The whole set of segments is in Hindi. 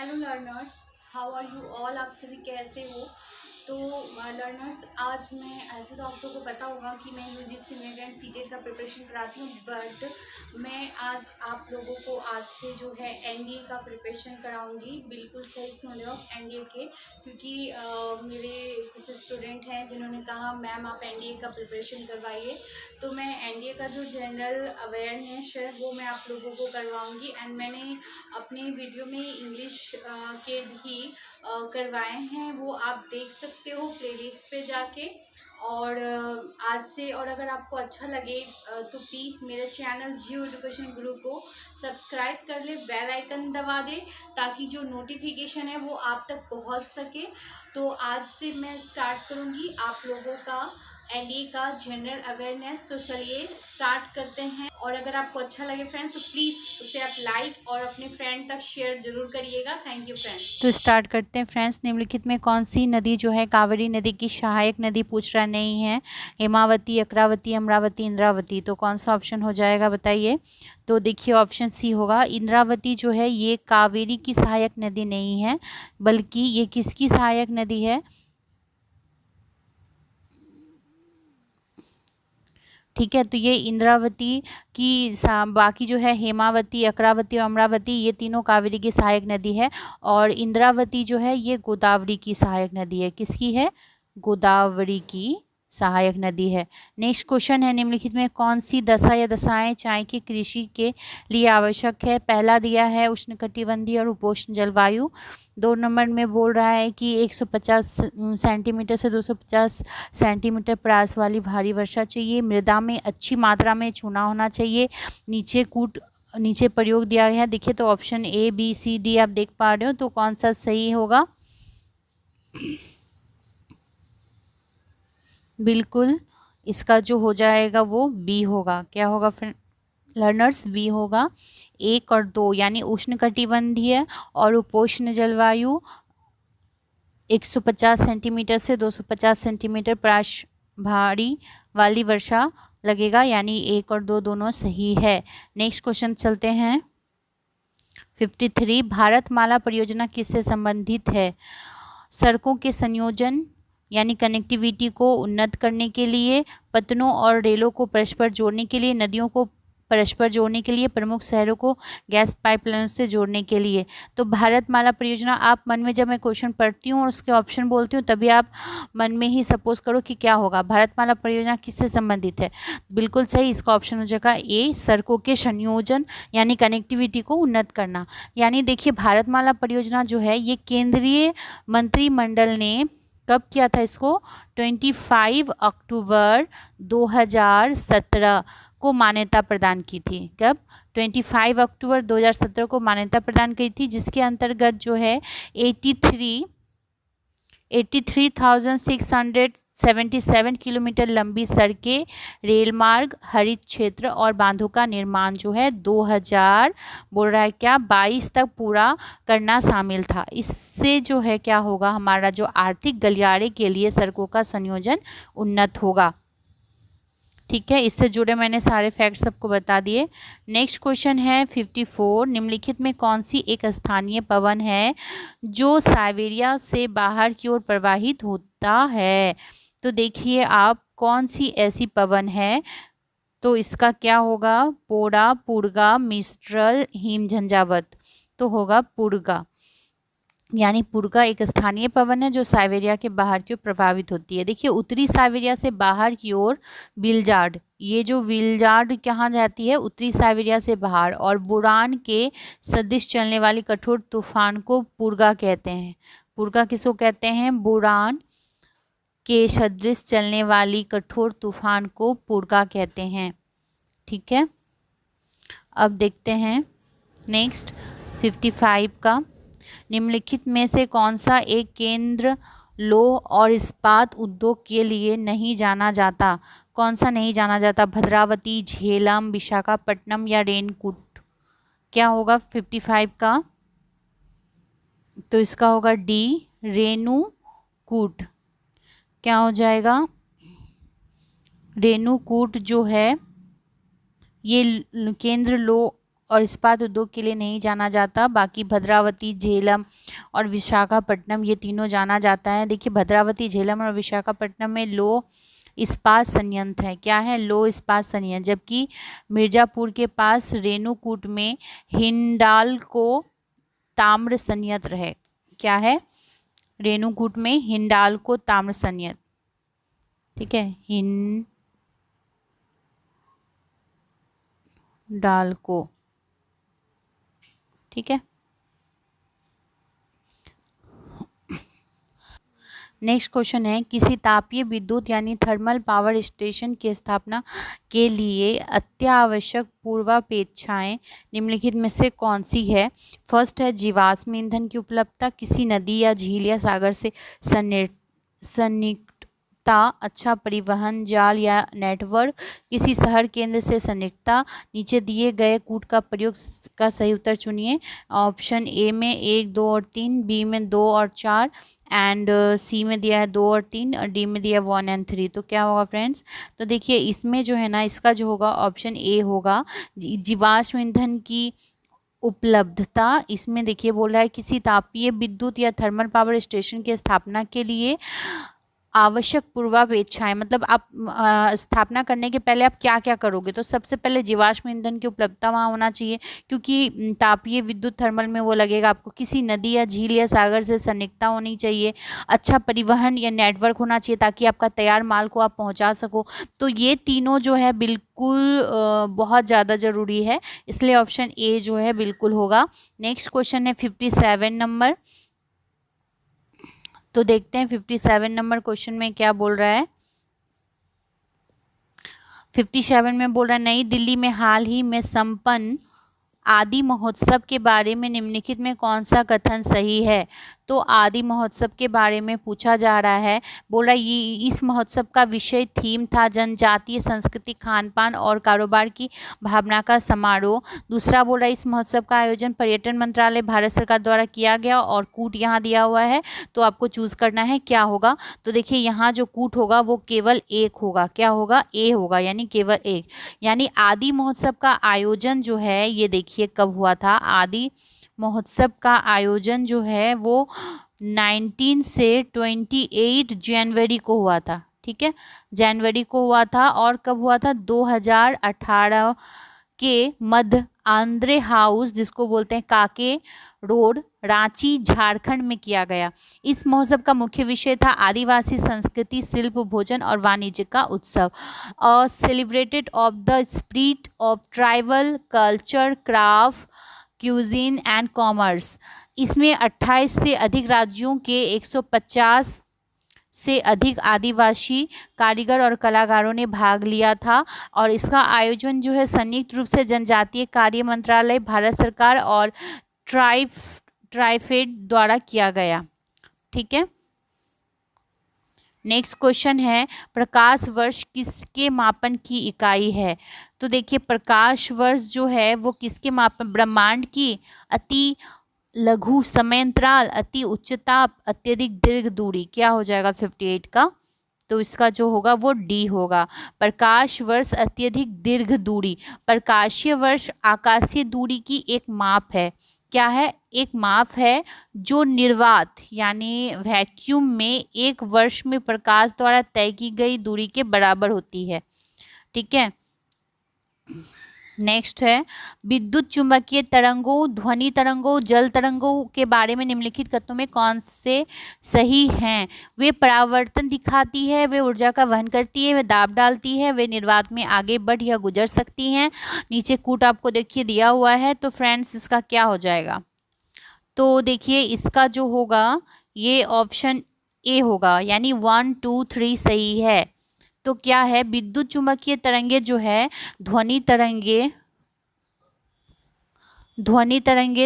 Hello learners, how are you all. आप सभी कैसे हो। तो लर्नर्स, आज मैं ऐसे तो आप लोगों को पता होगा कि मैं यूजीसी नेट एंड सीटेट का प्रिपरेशन कराती हूँ, बट मैं आज आप लोगों को आज से जो है एनडीए का प्रिपरेशन कराऊंगी। बिल्कुल सही सुन रहे हो, एनडीए के, क्योंकि मेरे कुछ स्टूडेंट हैं जिन्होंने कहा मैम आप एनडीए का प्रिपरेशन करवाइए। तो मैं एनडीए का जो जनरल अवेयरनेस है वो मैं आप लोगों को करवाऊंगी। एंड मैंने अपने वीडियो में इंग्लिश के भी करवाए हैं, वो आप देख सकते हो प्लेलिस्ट पे जाके। और आज से, और अगर आपको अच्छा लगे तो प्लीज़ मेरे चैनल जियो एजुकेशन गुरु को सब्सक्राइब कर ले, बेल आइकन दबा दे, ताकि जो नोटिफिकेशन है वो आप तक पहुंच सके। तो आज से मैं स्टार्ट करूंगी आप लोगों का एनडीए का जनरल अवेयरनेस। तो चलिए स्टार्ट करते हैं। और अगर आपको अच्छा लगे फ्रेंड्स तो प्लीज़ उसे आप लाइक और अपने फ्रेंड तक शेयर जरूर करिएगा। Thank you friends. तो स्टार्ट करते हैं फ्रेंड्स। निम्नलिखित में कौन सी नदी जो है कावेरी नदी की सहायक नदी पूछ रहा नहीं है? हेमावती, अक्रावती, अमरावती, इंद्रावती। तो कौन सा ऑप्शन हो जाएगा बताइए। तो देखिए ऑप्शन सी होगा। इंद्रावती जो है ये कावेरी की सहायक नदी नहीं है, बल्कि ये किसकी सहायक नदी है? ठीक है, तो ये इंद्रावती की बाकी जो है हेमावती, अक्रावती और अमरावती ये तीनों कावेरी की सहायक नदी है। और इंद्रावती जो है ये गोदावरी की सहायक नदी है। किसकी है? गोदावरी की सहायक नदी है। नेक्स्ट क्वेश्चन है, निम्नलिखित में कौन सी दशा या दशाएं चाय की कृषि के लिए आवश्यक है? पहला दिया है उष्णकटिबंधीय और उपोष्ण जलवायु। 2 नंबर में बोल रहा है कि 150 सेंटीमीटर से 250 सेंटीमीटर परास वाली भारी वर्षा चाहिए। मृदा में अच्छी मात्रा में चूना होना चाहिए। नीचे प्रयोग दिया गया है। देखिए तो option A B C D आप देख पा रहे हो, तो कौन सा सही होगा? बिल्कुल इसका जो हो जाएगा वो बी होगा। क्या होगा फ्रेंड लर्नर्स? बी होगा। 1 और 2 यानी उष्णकटिबंधीय और उपोष्ण जलवायु 150 सेंटीमीटर से 250 सेंटीमीटर प्राश भारी वाली वर्षा लगेगा, यानी 1 और 2 दोनों सही है। नेक्स्ट क्वेश्चन चलते हैं। 53 भारतमाला परियोजना किससे संबंधित है? सड़कों के संयोजन यानी कनेक्टिविटी को उन्नत करने के लिए, पतनों और रेलों को परस्पर जोड़ने के लिए, नदियों को परस्पर जोड़ने के लिए, प्रमुख शहरों को गैस पाइपलाइन से जोड़ने के लिए। तो भारतमाला परियोजना, आप मन में जब मैं क्वेश्चन पढ़ती हूँ और उसके ऑप्शन बोलती हूँ तभी आप मन में ही सपोज करो कि क्या होगा। भारतमाला परियोजना किससे संबंधित है? बिल्कुल सही, इसका ऑप्शन हो जाएगा ए, सड़कों के संयोजन यानी कनेक्टिविटी को उन्नत करना। यानी देखिए भारतमाला परियोजना जो है ये केंद्रीय मंत्रिमंडल ने कब किया था इसको? 25 अक्टूबर 2017 को मान्यता प्रदान की थी। कब? 25 अक्टूबर 2017 को मान्यता प्रदान की थी, जिसके अंतर्गत जो है 83,677 किलोमीटर लंबी सड़कें, रेल मार्ग, हरित क्षेत्र और बांधों का निर्माण जो है 2000 बोल रहा है क्या 22 तक पूरा करना शामिल था। इससे जो है क्या होगा, हमारा जो आर्थिक गलियारे के लिए सड़कों का संयोजन उन्नत होगा। ठीक है, इससे जुड़े मैंने सारे फैक्ट सबको बता दिए। नेक्स्ट क्वेश्चन है 54 निम्नलिखित में कौन सी एक स्थानीय पवन है जो साइबेरिया से बाहर की ओर प्रवाहित होता है? तो देखिए आप कौन सी ऐसी पवन है, तो इसका क्या होगा? पोड़ा, पुर्गा, मिस्ट्रल, हिम झंझावत। तो होगा पुर्गा। यानी पुर्गा एक स्थानीय पवन है जो साइबेरिया के बाहर की ओर प्रभावित होती है। देखिए उत्तरी साइबेरिया से बाहर की ओर विलजार्ड, ये जो विलजार्ड कहाँ जाती है? उत्तरी साइबेरिया से बाहर। और बुरान के सदृश चलने वाली कठोर तूफान को पुर्गा कहते हैं। पुर्गा किसको कहते हैं? बुरान के सदृश चलने वाली कठोर तूफान को पुर्गा कहते हैं। ठीक है, अब देखते हैं नेक्स्ट 55 का। निम्नलिखित में से कौन सा एक केंद्र लौह और इस्पात उद्योग के लिए नहीं जाना जाता? कौन सा नहीं जाना जाता? भद्रावती, झेलम, विशाखापट्टनम या रेनकूट? क्या होगा 55 का? तो इसका होगा डी, रेणुकूट। क्या हो जाएगा? रेणुकूट जो है ये केंद्र लौह और इस्पात उद्योग के लिए नहीं जाना जाता। बाकी भद्रावती, झेलम और विशाखापट्टनम ये तीनों जाना जाता है। देखिए भद्रावती, झेलम और विशाखापट्टनम में लौह इस्पात संयंत्र है। क्या है? लौह इस्पात संयंत्र। जबकि मिर्ज़ापुर के पास रेणुकूट में हिंडाल्को ताम्र संयंत्र है। क्या है? रेणुकूट में हिंडाल्को ताम्र संयंत्र। ठीक है, हिंडाल्को। ठीक है, नेक्स्ट क्वेश्चन है किसी तापीय विद्युत यानी थर्मल पावर स्टेशन की स्थापना के लिए अत्यावश्यक पूर्वापेक्षाएं निम्नलिखित में से कौन सी है? फर्स्ट है जीवाश्म ईंधन की उपलब्धता, किसी नदी या झील या सागर से सन्निकटता, अच्छा परिवहन जाल या नेटवर्क, किसी शहर केंद्र से सन्निकटता। नीचे दिए गए कूट का प्रयोग का सही उत्तर चुनिए। ऑप्शन ए में 1, 2 और 3, बी में 2 और 4 एंड सी में दिया है 2 और 3 और डी में दिया है 1 और 3। तो क्या होगा फ्रेंड्स? तो देखिए इसमें जो है ना, इसका जो होगा ऑप्शन ए होगा, जीवाश्म ईंधन की उपलब्धता। इसमें देखिए बोल रहा है किसी तापीय विद्युत या थर्मल पावर स्टेशन की स्थापना के लिए आवश्यक पूर्वापेक्षाएं, मतलब आप स्थापना करने के पहले आप क्या क्या करोगे? तो सबसे पहले जीवाश्म ईंधन की उपलब्धता वहाँ होना चाहिए, क्योंकि तापीय विद्युत थर्मल में वो लगेगा आपको। किसी नदी या झील या सागर से सन्निकटता होनी चाहिए। अच्छा परिवहन या नेटवर्क होना चाहिए ताकि आपका तैयार माल को आप पहुँचा सको। तो ये तीनों जो है बिल्कुल बहुत ज़्यादा ज़रूरी है, इसलिए ऑप्शन ए जो है बिल्कुल होगा। नेक्स्ट क्वेश्चन है 57 नंबर। तो देखते हैं 57 नंबर क्वेश्चन में क्या बोल रहा है। 57 में बोल रहा है नई दिल्ली में हाल ही में संपन्न आदि महोत्सव के बारे में निम्नलिखित में कौन सा कथन सही है? तो आदि महोत्सव के बारे में पूछा जा रहा है। बोला ये इस महोत्सव का विषय थीम था जनजातीय संस्कृति, खान पान और कारोबार की भावना का समारोह। दूसरा बोला इस महोत्सव का आयोजन पर्यटन मंत्रालय भारत सरकार द्वारा किया गया और कूट यहाँ दिया हुआ है, तो आपको चूज़ करना है क्या होगा। तो देखिए यहाँ जो कूट होगा वो केवल एक होगा। क्या होगा? ए होगा, यानी केवल एक। यानी आदि महोत्सव का आयोजन जो है ये देखिए कब हुआ था। आदि महोत्सव का आयोजन जो है वो 19 से 28 जनवरी को हुआ था। ठीक है, जनवरी को हुआ था। और कब हुआ था? 2018 के मध्य आंद्रे हाउस, जिसको बोलते हैं काके रोड, रांची, झारखंड में किया गया। इस महोत्सव का मुख्य विषय था आदिवासी संस्कृति, शिल्प, भोजन और वाणिज्य का उत्सव। और celebrated of the spirit of tribal culture, craft, cuisine and commerce. इसमें 28 से अधिक राज्यों के 150 से अधिक आदिवासी कारीगर और कलाकारों ने भाग लिया था। और इसका आयोजन जो है संयुक्त रूप से जनजातीय कार्य मंत्रालय, भारत सरकार और ट्राइफेड द्वारा किया गया। ठीक है, नेक्स्ट क्वेश्चन है प्रकाश वर्ष किसके मापन की इकाई है? तो देखिए प्रकाश वर्ष जो है वो किसके मापन? ब्रह्मांड की अति लघु समयांतराल, अति उच्च ताप, अत्यधिक दीर्घ दूरी। क्या हो जाएगा 58 का? तो इसका जो होगा वो डी होगा। प्रकाश वर्ष अत्यधिक दीर्घ दूरी। प्रकाशीय वर्ष आकाशीय दूरी की एक माप है। क्या है? एक माप है जो निर्वात यानी वैक्यूम में एक वर्ष में प्रकाश द्वारा तय की गई दूरी के बराबर होती है। ठीक है, नेक्स्ट है विद्युत चुंबकीय तरंगों, ध्वनि तरंगों, जल तरंगों के बारे में निम्नलिखित कथनों में कौन से सही हैं? वे परावर्तन दिखाती है, वे ऊर्जा का वहन करती है, वे दाब डालती है, वे निर्वात में आगे बढ़ या गुजर सकती हैं। नीचे कूट आपको देखिए दिया हुआ है। तो फ्रेंड्स इसका क्या हो जाएगा? तो देखिए इसका जो होगा ये ऑप्शन ए होगा, यानी 1, 2, 3 सही है। तो क्या है? विद्युत चुंबकीय तरंगे जो है ध्वनि तरंगे,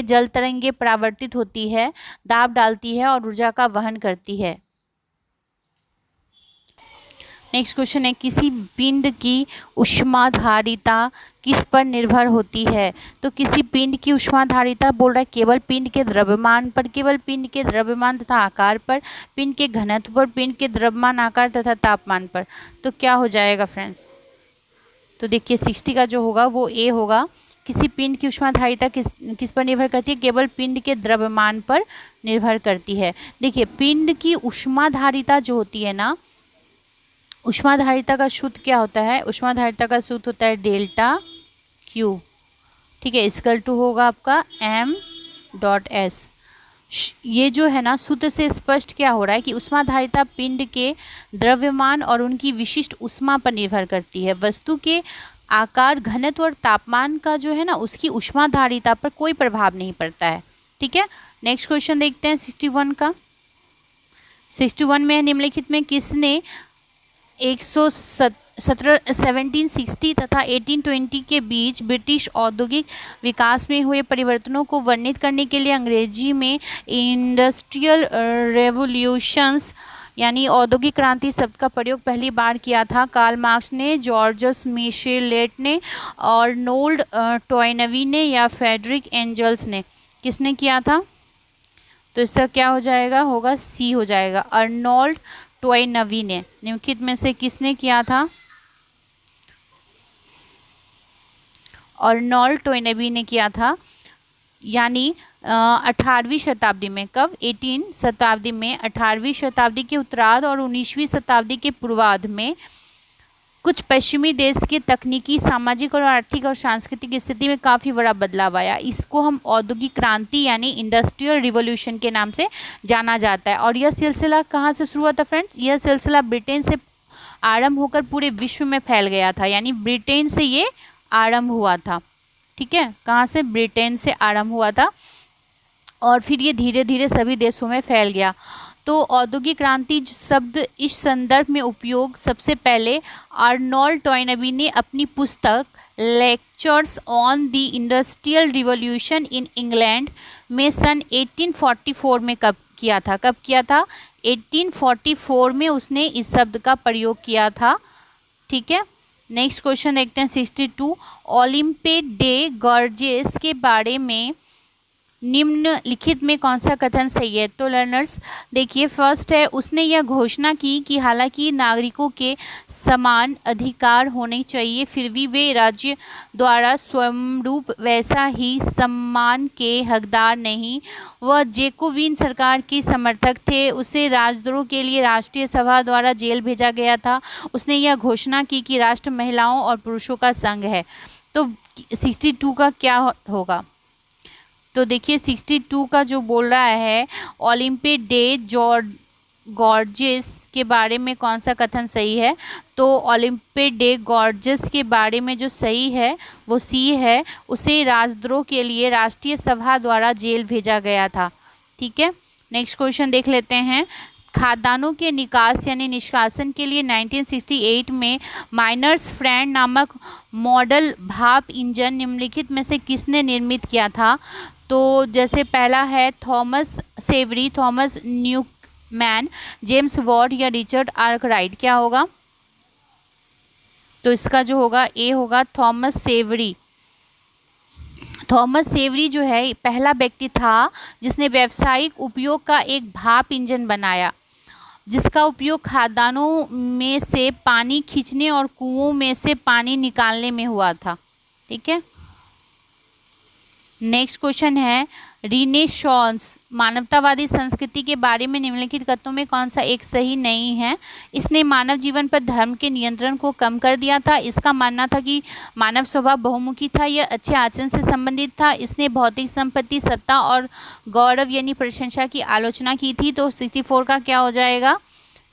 जल तरंगे परावर्तित होती है, दाब डालती है और ऊर्जा का वहन करती है। नेक्स्ट क्वेश्चन है किसी पिंड की ऊष्माधारिता किस पर निर्भर होती है? तो किसी पिंड की ऊष्माधारिता बोल रहा है केवल पिंड के द्रव्यमान पर, केवल पिंड के द्रव्यमान तथा आकार पर, पिंड के घनत्व पर, पिंड के द्रव्यमान, आकार तथा तापमान पर। तो क्या हो जाएगा फ्रेंड्स? तो देखिए 60 का जो होगा वो ए होगा। किसी पिंड की ऊष्माधारिता किस पर निर्भर करती है? केवल पिंड के द्रव्यमान पर निर्भर करती है। देखिए, पिंड की ऊष्माधारिता जो होती है ना, ऊष्माधारिता का सूत्र क्या होता है? ऊष्माधारिता का सूत्र होता है डेल्टा क्यू। ठीक है, इक्वल टू होगा आपका m.s। ये जो है ना, सूत्र से स्पष्ट क्या हो रहा है कि ऊष्माधारिता पिंड के द्रव्यमान और उनकी विशिष्ट ऊष्मा पर निर्भर करती है। वस्तु के आकार, घनत्व और तापमान का जो है ना, उसकी ऊष्माधारिता पर कोई प्रभाव नहीं पड़ता है। ठीक है, नेक्स्ट क्वेश्चन देखते हैं 61 का। 61 में निम्नलिखित में किसने 1760 तथा 1820 के बीच ब्रिटिश औद्योगिक विकास में हुए परिवर्तनों को वर्णित करने के लिए अंग्रेजी में इंडस्ट्रियल रेवोल्यूशंस यानी औद्योगिक क्रांति शब्द का प्रयोग पहली बार किया था? कार्ल मार्क्स ने, जॉर्जस मिशेलेट ने, अर्नोल्ड टॉयनबी ने या फ्रेडरिक एंजल्स ने? किसने किया था? तो इसका क्या हो जाएगा? होगा सी हो जाएगा, अर्नोल्ड टॉयनबी ने। निम्नलिखित में से किसने किया था? अर्नोल्ड टॉयनबी ने किया था। यानी 18वीं शताब्दी में, कब? 18 शताब्दी में, 18वीं शताब्दी के उत्तरार्ध और 19वीं शताब्दी के पूर्वार्ध में कुछ पश्चिमी देश के तकनीकी, सामाजिक और आर्थिक और सांस्कृतिक स्थिति में काफ़ी बड़ा बदलाव आया। इसको हम औद्योगिक क्रांति यानी इंडस्ट्रियल रिवॉल्यूशन के नाम से जाना जाता है। और यह सिलसिला कहाँ से शुरू हुआ था फ्रेंड्स? यह सिलसिला ब्रिटेन से आरंभ होकर पूरे विश्व में फैल गया था। यानी ब्रिटेन से ये आरंभ हुआ था। ठीक है, कहाँ से? ब्रिटेन से आरंभ हुआ था और फिर ये धीरे धीरे सभी देशों में फैल गया। तो औद्योगिक क्रांति शब्द इस संदर्भ में उपयोग सबसे पहले अर्नोल्ड टॉयनबी ने अपनी पुस्तक lectures on the industrial revolution in England में सन 1844 में कब किया था? कब किया था? 1844 में उसने इस शब्द का प्रयोग किया था। ठीक है, नेक्स्ट क्वेश्चन देखते हैं 62। ओलंपिक डे गॉर्जेस के बारे में निम्नलिखित में कौन सा कथन सही है? तो लर्नर्स देखिए, फर्स्ट है, उसने यह घोषणा की कि हालांकि नागरिकों के समान अधिकार होने चाहिए, फिर भी वे राज्य द्वारा स्वरूप वैसा ही सम्मान के हकदार नहीं। वह जैकोबिन सरकार की समर्थक थे। उसे राजद्रोह के लिए राष्ट्रीय सभा द्वारा जेल भेजा गया था। उसने यह घोषणा की कि राष्ट्र महिलाओं और पुरुषों का संघ है। तो 62 का क्या होगा? तो देखिए 62 का जो बोल रहा है, ओलंपिक डे गॉर्जेस के बारे में कौन सा कथन सही है? तो ओलंपिक डे गॉर्जेस के बारे में जो सही है वो सी है, उसे राजद्रोह के लिए राष्ट्रीय सभा द्वारा जेल भेजा गया था। ठीक है, नेक्स्ट क्वेश्चन देख लेते हैं। खाद्यान्नों के निकास यानी निष्कासन के लिए 1968 में माइनर्स फ्रेंड नामक मॉडल भाप इंजन निम्नलिखित में से किसने निर्मित किया था? तो जैसे पहला है Thomas Savery, Thomas Newman, James Watt या रिचर्ड आर्कराइट? क्या होगा? तो इसका जो होगा ए होगा, थॉमस सेवरी। थॉमस सेवरी जो है पहला व्यक्ति था जिसने व्यावसायिक उपयोग का एक भाप इंजन बनाया, जिसका उपयोग खाद्यान्नों में से पानी खींचने और कुओं में से पानी निकालने में हुआ था। ठीक है, नेक्स्ट क्वेश्चन है रिनेसांस मानवतावादी संस्कृति के बारे में निम्नलिखित कथनों में कौन सा एक सही नहीं है? इसने मानव जीवन पर धर्म के नियंत्रण को कम कर दिया था। इसका मानना था कि मानव स्वभाव बहुमुखी था। यह अच्छे आचरण से संबंधित था। इसने भौतिक संपत्ति, सत्ता और गौरव यानी प्रशंसा की आलोचना की थी। तो 64 का क्या हो जाएगा?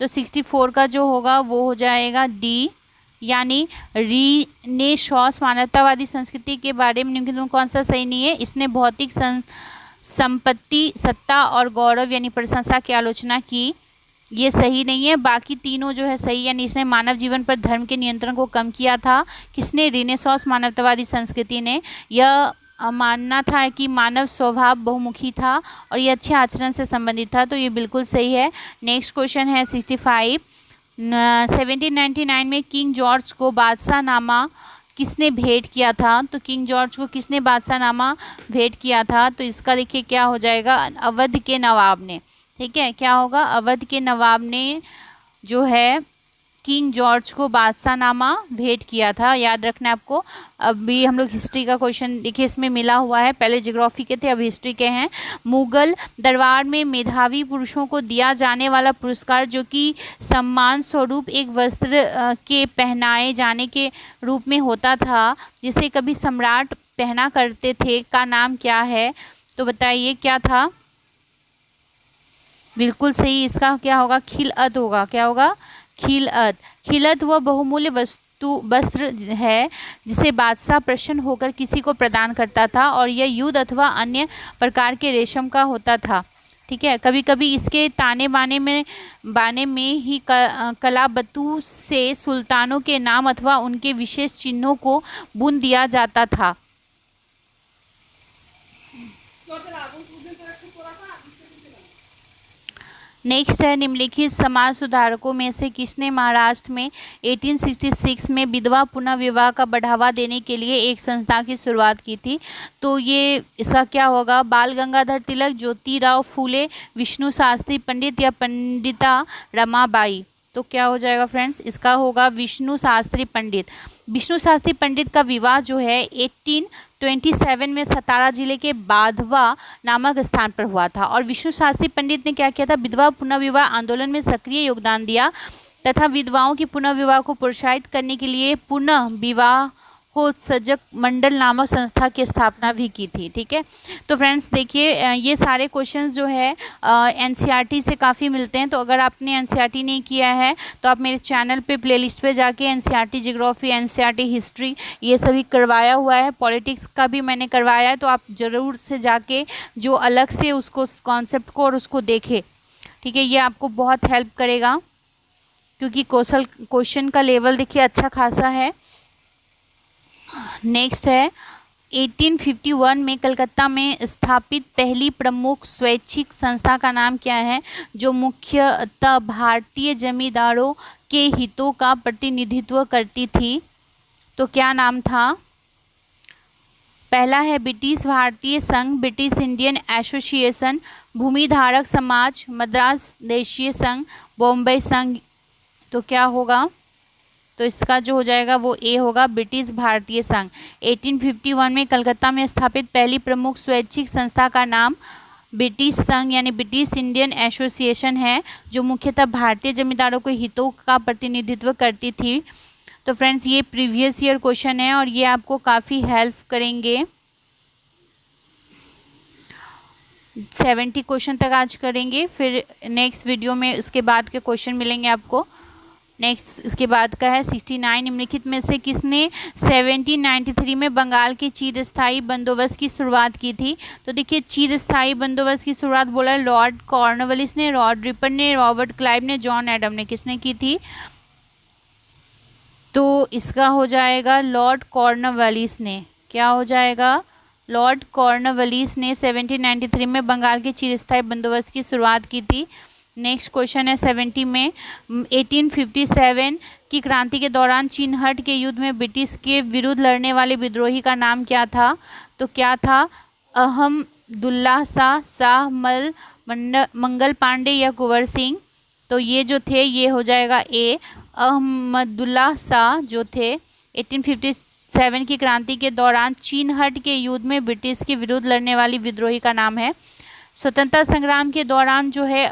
तो 64 का जो होगा वो हो जाएगा डी, यानी रिनेसांस मानवतावादी संस्कृति के बारे में निम्नलिखित में कौन सा सही नहीं है? इसने भौतिक संपत्ति, सत्ता और गौरव यानी प्रशंसा की आलोचना की, ये सही नहीं है। बाकी तीनों जो है सही, यानी इसने मानव जीवन पर धर्म के नियंत्रण को कम किया था। किसने? रिनेसांस मानवतावादी संस्कृति ने। यह मानना था कि मानव स्वभाव बहुमुखी था और ये अच्छे आचरण से संबंधित था, तो ये बिल्कुल सही है। नेक्स्ट क्वेश्चन है 65। 1799 में किंग जॉर्ज को बादशाहनामा किसने भेंट किया था? तो किंग जॉर्ज को किसने बादशाहनामा भेंट किया था? तो इसका देखिए क्या हो जाएगा, अवध के नवाब ने। ठीक है, क्या होगा? अवध के नवाब ने जो है किंग जॉर्ज को बादशाहनामा भेंट किया था, याद रखना आपको। अभी हम लोग हिस्ट्री का क्वेश्चन देखिए इसमें मिला हुआ है, पहले ज्योग्राफी के थे अब हिस्ट्री के हैं। मुगल दरबार में मेधावी पुरुषों को दिया जाने वाला पुरस्कार जो कि सम्मान स्वरूप एक वस्त्र के पहनाए जाने के रूप में होता था, जिसे कभी सम्राट पहना करते थे, का नाम क्या है? तो बताइए क्या था? बिल्कुल सही, इसका क्या होगा? खिलअत होगा। क्या होगा? खिलअत। खिलअत वह बहुमूल्य वस्त्र है जिसे बादशाह प्रसन्न होकर किसी को प्रदान करता था और यह युद्ध अथवा अन्य प्रकार के रेशम का होता था। ठीक है, कभी कभी इसके ताने बाने में ही कलाबतू से सुल्तानों के नाम अथवा उनके विशेष चिन्हों को बुन दिया जाता था। नेक्स्ट है, निम्नलिखित समाज सुधारकों में से किसने महाराष्ट्र में 1866 में विधवा पुनः विवाह का बढ़ावा देने के लिए एक संस्था की शुरुआत की थी? तो ये इसका क्या होगा? बाल गंगाधर तिलक, ज्योतिराव फूले, विष्णु शास्त्री पंडित या पंडिता रमाबाई? तो क्या हो जाएगा फ्रेंड्स? इसका होगा विष्णु शास्त्री पंडित। विष्णु शास्त्री पंडित का विवाह जो है 1827 में सतारा जिले के बाधवा नामक स्थान पर हुआ था। और विष्णु शास्त्री पंडित ने क्या किया था? विधवा पुनः विवाह आंदोलन में सक्रिय योगदान दिया तथा विधवाओं की पुनः विवाह को प्रोत्साहित करने के लिए पुनः विवाह होत्सजक मंडल नामक संस्था की स्थापना भी की थी। ठीक है, तो फ्रेंड्स देखिए ये सारे क्वेश्चंस जो है एनसीईआरटी से काफ़ी मिलते हैं। तो अगर आपने एनसीईआरटी नहीं किया है तो आप मेरे चैनल पे प्लेलिस्ट पे जाके एनसीईआरटी ज्योग्राफी, एनसीईआरटी हिस्ट्री ये सभी करवाया हुआ है, पॉलिटिक्स का भी मैंने करवाया है। तो आप ज़रूर से जाके जो अलग से उसको कॉन्सेप्ट को और उसको देखें। ठीक है, ये आपको बहुत हेल्प करेगा क्योंकि क्वेश्चन का लेवल देखिए अच्छा खासा है। नेक्स्ट है, 1851 में कलकत्ता में स्थापित पहली प्रमुख स्वैच्छिक संस्था का नाम क्या है जो मुख्यतः भारतीय जमींदारों के हितों का प्रतिनिधित्व करती थी? तो क्या नाम था? पहला है ब्रिटिश भारतीय संघ, ब्रिटिश इंडियन एसोसिएशन, भूमिधारक समाज, मद्रास देशीय संघ, बॉम्बे संघ। तो क्या होगा? तो इसका जो हो जाएगा वो ए होगा, ब्रिटिश भारतीय संघ। 1851 में कलकत्ता में स्थापित पहली प्रमुख स्वैच्छिक संस्था का नाम ब्रिटिश संघ यानी ब्रिटिश इंडियन एसोसिएशन है जो मुख्यतः भारतीय जमींदारों के हितों का प्रतिनिधित्व करती थी। तो फ्रेंड्स ये प्रीवियस ईयर क्वेश्चन है और ये आपको काफ़ी हेल्प करेंगे। 70 क्वेश्चन तक आज करेंगे, फिर नेक्स्ट वीडियो में उसके बाद के क्वेश्चन मिलेंगे आपको। नेक्स्ट इसके बाद का है 69, निम्नलिखित में से किसने 1793 में बंगाल के चिरस्थायी बंदोबस्त की शुरुआत की थी? तो देखिए चिरस्थायी बंदोबस्त की शुरुआत बोला लॉर्ड कॉर्नवालिस ने, लॉर्ड रिपन ने, रॉबर्ट क्लाइव ने, जॉन एडम ने। किसने की थी? तो इसका हो जाएगा लॉर्ड कॉर्नवालिस ने। क्या हो जाएगा? लॉर्ड कॉर्नवालिस ने 1793 में बंगाल के चिरस्थायी बंदोबस्त की शुरुआत की थी। नेक्स्ट क्वेश्चन है 70 में 1857 की क्रांति के दौरान चिनहट के युद्ध में ब्रिटिश के विरुद्ध लड़ने वाले विद्रोही का नाम क्या था? तो क्या था? अहमदुल्ला शाह, शाह मंगल पांडे या कुंवर सिंह? तो ये जो थे ये हो जाएगा ए, अहमदुल्ला शाह जो थे 1857 की क्रांति के दौरान चिनहट के युद्ध में ब्रिटिश के विरुद्ध लड़ने वाली विद्रोही का नाम है। स्वतंत्रता संग्राम के दौरान जो है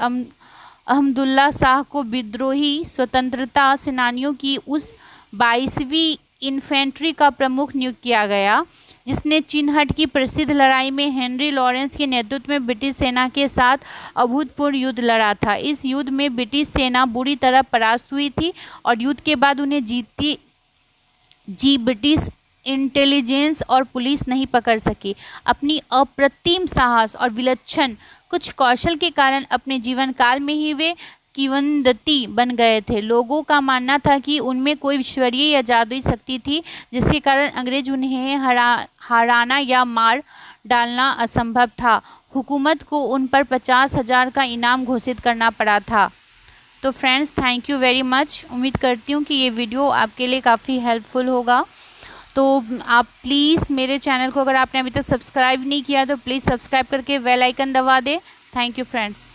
अहमदुल्ला शाह को विद्रोही स्वतंत्रता सेनानियों की उस 22वीं इन्फेंट्री का प्रमुख नियुक्त किया गया जिसने चिनहट की प्रसिद्ध लड़ाई में हेनरी लॉरेंस के नेतृत्व में ब्रिटिश सेना के साथ अभूतपूर्व युद्ध लड़ा था। इस युद्ध में ब्रिटिश सेना बुरी तरह परास्त हुई थी और युद्ध के बाद उन्हें ब्रिटिश इंटेलिजेंस और पुलिस नहीं पकड़ सकी। अपनी अप्रतिम साहस और विलक्षण कुछ कौशल के कारण अपने जीवन काल में ही वे किंवदंती बन गए थे। लोगों का मानना था कि उनमें कोई ईश्वरीय या जादुई शक्ति थी जिसके कारण अंग्रेज उन्हें हराना या मार डालना असंभव था। हुकूमत को उन पर 50,000 का इनाम घोषित करना पड़ा था। तो friends thank you very much. उम्मीद करती हूँ कि ये वीडियो आपके लिए काफ़ी हेल्पफुल होगा। तो आप प्लीज़ मेरे चैनल को अगर आपने अभी तक सब्सक्राइब नहीं किया तो प्लीज़ सब्सक्राइब करके बेल आइकन दबा दें। Thank you friends.